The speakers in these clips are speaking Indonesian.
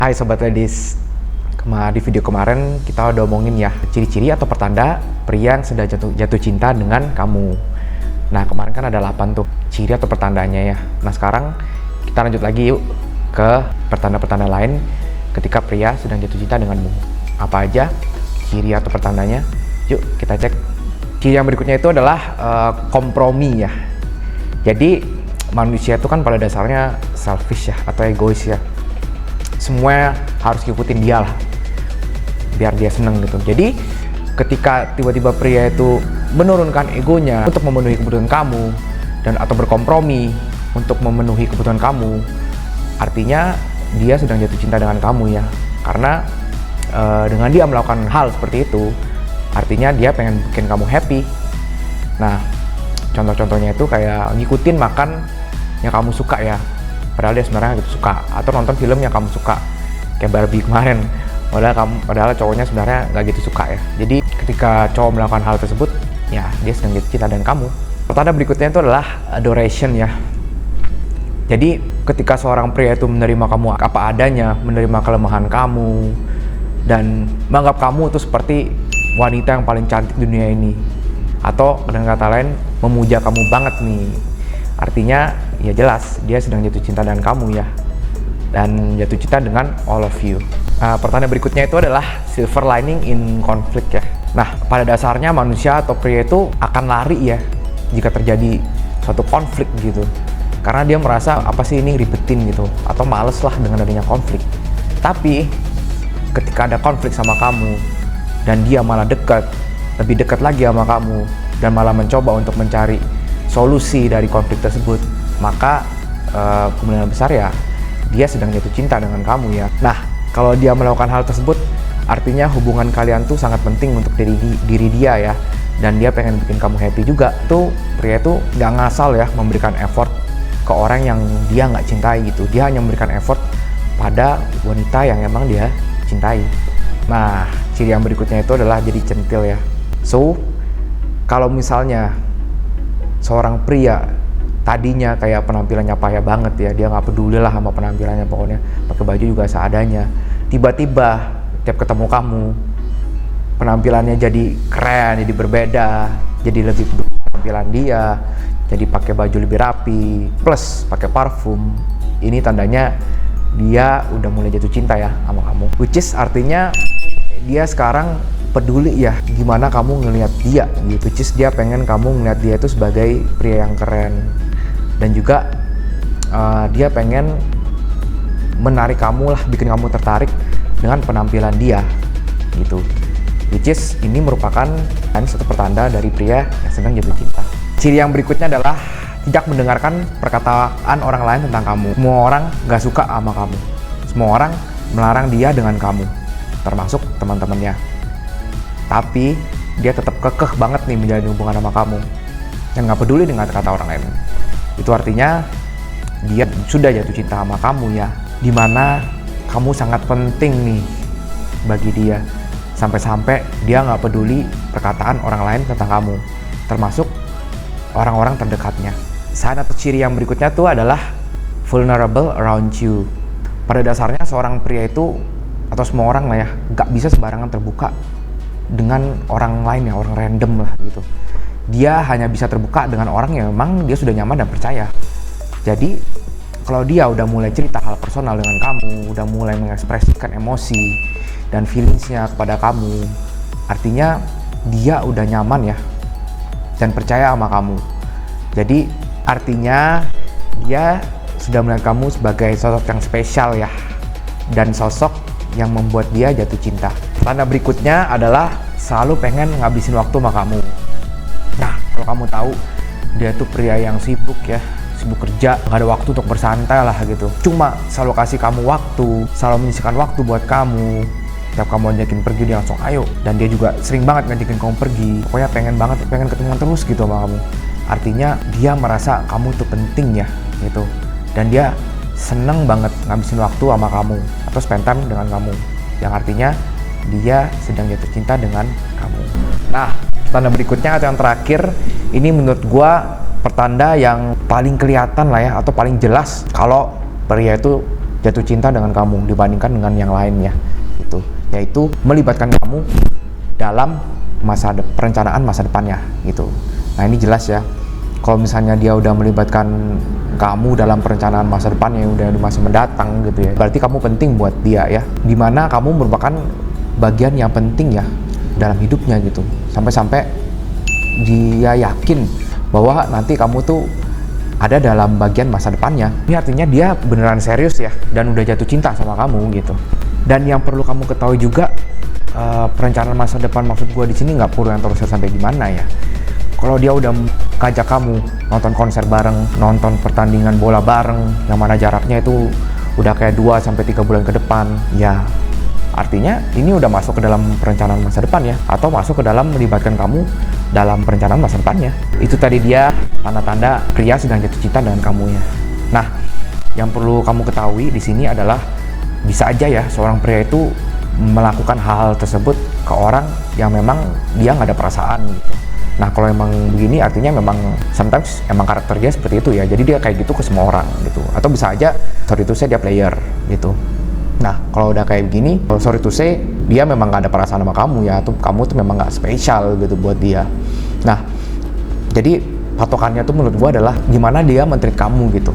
Hai Sobat Ladies, di video kemarin kita udah omongin ya ciri-ciri atau pertanda pria yang sedang jatuh cinta dengan kamu. Nah kemarin kan ada 8 tuh ciri atau pertandanya ya. Nah sekarang kita lanjut lagi yuk ke pertanda-pertanda lain ketika pria sedang jatuh cinta denganmu. Apa aja ciri atau pertandanya? Yuk kita cek. Ciri yang berikutnya itu adalah kompromi ya. Jadi manusia itu kan pada dasarnya selfish ya atau egois ya. Semua harus ngikutin dia lah biar dia seneng gitu. Jadi ketika tiba-tiba pria itu menurunkan egonya untuk memenuhi kebutuhan kamu dan atau berkompromi untuk memenuhi kebutuhan kamu, artinya dia sedang jatuh cinta dengan kamu ya. Karena dengan dia melakukan hal seperti itu, artinya dia pengen bikin kamu happy. Nah contoh-contohnya itu kayak ngikutin makan yang kamu suka ya, padahal dia sebenarnya gitu suka, atau nonton film yang kamu suka kayak Barbie kemarin, padahal cowoknya sebenarnya nggak gitu suka ya. Jadi ketika cowok melakukan hal tersebut ya dia sedang jatuh cinta dengan kamu. Pertanda berikutnya itu adalah adoration ya. Jadi ketika seorang pria itu menerima kamu apa adanya, menerima kelemahan kamu dan menganggap kamu itu seperti wanita yang paling cantik di dunia ini, atau dengan kata lain memuja kamu banget nih, artinya ya jelas dia sedang jatuh cinta dengan kamu ya, dan jatuh cinta dengan all of you. Pertanda berikutnya itu adalah silver lining in conflict ya. Nah pada dasarnya manusia atau pria itu akan lari ya jika terjadi suatu konflik gitu, karena dia merasa apa sih ini ribetin gitu, atau males lah dengan adanya konflik. Tapi ketika ada konflik sama kamu dan dia malah lebih dekat lagi sama kamu dan malah mencoba untuk mencari solusi dari konflik tersebut, maka kemungkinan besar ya dia sedang jatuh cinta dengan kamu ya. Nah kalau dia melakukan hal tersebut, artinya hubungan kalian tuh sangat penting untuk diri dia ya, dan dia pengen bikin kamu happy juga. Tuh pria tuh nggak ngasal ya memberikan effort ke orang yang dia nggak cintai gitu. Dia hanya memberikan effort pada wanita yang emang dia cintai. Nah ciri yang berikutnya itu adalah jadi centil ya. So kalau misalnya seorang pria tadinya kayak penampilannya payah banget ya, dia nggak peduli lah sama penampilannya, pokoknya pakai baju juga seadanya, tiba-tiba tiap ketemu kamu penampilannya jadi keren, jadi berbeda, jadi lebih peduli penampilan dia, jadi pakai baju lebih rapi plus pakai parfum, ini tandanya dia udah mulai jatuh cinta ya sama kamu, which is artinya dia sekarang peduli ya gimana kamu ngelihat dia gitu, which is dia pengen kamu ngelihat dia itu sebagai pria yang keren, dan juga dia pengen menarik kamu lah, bikin kamu tertarik dengan penampilan dia gitu, which is ini merupakan satu pertanda dari pria yang sedang jatuh cinta. Ciri yang berikutnya adalah tidak mendengarkan perkataan orang lain tentang kamu. Semua orang gak suka sama kamu, semua orang melarang dia dengan kamu, termasuk teman-temannya. Tapi dia tetap kekeh banget nih menjalin hubungan sama kamu yang gak peduli dengan kata orang lain. Itu artinya dia sudah jatuh cinta sama kamu ya, dimana kamu sangat penting nih bagi dia, sampai-sampai dia gak peduli perkataan orang lain tentang kamu, termasuk orang-orang terdekatnya. Sign atau ciri yang berikutnya tuh adalah vulnerable around you. Pada dasarnya seorang pria itu atau semua orang lah ya gak bisa sembarangan terbuka dengan orang lain ya, orang random lah gitu. Dia hanya bisa terbuka dengan orang yang memang dia sudah nyaman dan percaya. Jadi kalau dia udah mulai cerita hal personal dengan kamu, udah mulai mengekspresikan emosi dan feelingsnya kepada kamu, artinya dia udah nyaman ya dan percaya sama kamu. Jadi artinya dia sudah melihat kamu sebagai sosok yang spesial ya, dan sosok yang membuat dia jatuh cinta. Tanda berikutnya adalah selalu pengen ngabisin waktu sama kamu. Nah kalau kamu tahu dia tuh pria yang sibuk ya, sibuk kerja, gak ada waktu untuk bersantai lah gitu, cuma selalu kasih kamu waktu, selalu menyisihkan waktu buat kamu. Tiap kamu ajakin pergi dia langsung ayo, dan dia juga sering banget ngajakin kamu pergi, pokoknya pengen ketemuan terus gitu sama kamu. Artinya dia merasa kamu tuh penting ya gitu, dan dia seneng banget ngabisin waktu sama kamu atau spend time dengan kamu, yang artinya dia sedang jatuh cinta dengan kamu. Nah tanda berikutnya atau yang terakhir, ini menurut gua pertanda yang paling kelihatan lah ya, atau paling jelas kalau pria itu jatuh cinta dengan kamu dibandingkan dengan yang lainnya gitu, yaitu melibatkan kamu dalam perencanaan masa depannya gitu. Nah ini jelas ya, kalau misalnya dia udah melibatkan kamu dalam perencanaan masa depannya udah di masa mendatang gitu ya, berarti kamu penting buat dia ya, dimana kamu merupakan bagian yang penting ya dalam hidupnya gitu, sampai-sampai dia yakin bahwa nanti kamu tuh ada dalam bagian masa depannya. Ini artinya dia beneran serius ya dan udah jatuh cinta sama kamu gitu. Dan yang perlu kamu ketahui juga, perencanaan masa depan maksud gue di sini nggak perlu yang terus sampai gimana ya. Kalau dia udah ngajak kamu nonton konser bareng, nonton pertandingan bola bareng, yang mana jaraknya itu udah kayak 2-3 bulan ke depan, ya artinya ini udah masuk ke dalam perencanaan masa depan ya, atau masuk ke dalam melibatkan kamu dalam perencanaan masa depannya. Itu tadi dia tanda-tanda pria sedang jatuh cinta dengan kamu ya. Nah, yang perlu kamu ketahui di sini adalah bisa aja ya seorang pria itu melakukan hal-hal tersebut ke orang yang memang dia nggak ada perasaan gitu. Nah, kalau emang begini artinya memang sometimes emang karakter dia seperti itu ya. Jadi dia kayak gitu ke semua orang gitu. Atau bisa aja sorry to say dia player gitu. Nah, kalau udah kayak begini, sorry to say, dia memang gak ada perasaan sama kamu ya, atau kamu tuh memang gak spesial gitu buat dia. Nah, jadi patokannya tuh menurut gua adalah gimana dia men-treat kamu gitu.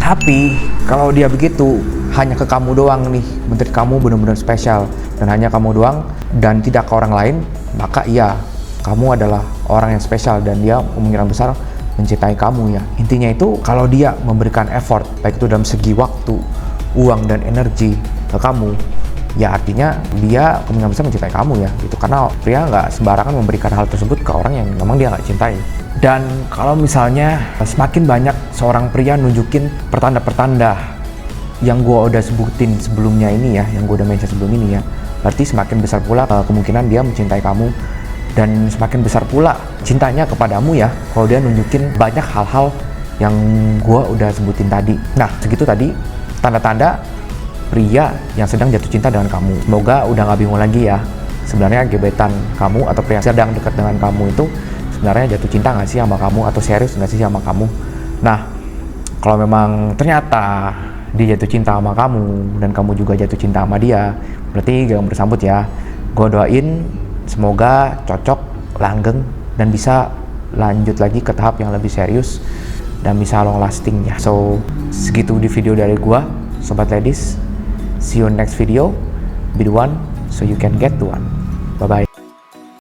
Tapi, kalau dia begitu, hanya ke kamu doang nih, men-treat kamu benar-benar spesial, dan hanya kamu doang, dan tidak ke orang lain, maka iya, kamu adalah orang yang spesial, dan dia kemungkinan besar mencintai kamu ya. Intinya itu, kalau dia memberikan effort, baik itu dalam segi waktu, uang dan energi ke kamu, ya artinya dia kemungkinan besar mencintai kamu ya gitu, karena pria nggak sembarangan memberikan hal tersebut ke orang yang memang dia nggak cintai. Dan kalau misalnya semakin banyak seorang pria nunjukin pertanda-pertanda yang gue udah sebutin sebelumnya ini ya, yang gue udah mention sebelum ini ya, berarti semakin besar pula kemungkinan dia mencintai kamu, dan semakin besar pula cintanya kepadamu ya kalau dia nunjukin banyak hal-hal yang gue udah sebutin tadi. Nah, segitu tadi tanda-tanda pria yang sedang jatuh cinta dengan kamu. Semoga udah gak bingung lagi ya, sebenarnya gebetan kamu atau pria yang sedang dekat dengan kamu itu sebenarnya jatuh cinta gak sih sama kamu, atau serius gak sih sama kamu. Nah, kalau memang ternyata dia jatuh cinta sama kamu dan kamu juga jatuh cinta sama dia, berarti gak bersambut ya. Gue doain semoga cocok, langgeng, dan bisa lanjut lagi ke tahap yang lebih serius dan bisa long lasting ya. So, segitu di video dari gua, sobat ladies. See you next video. Be the one so you can get the one. Bye bye.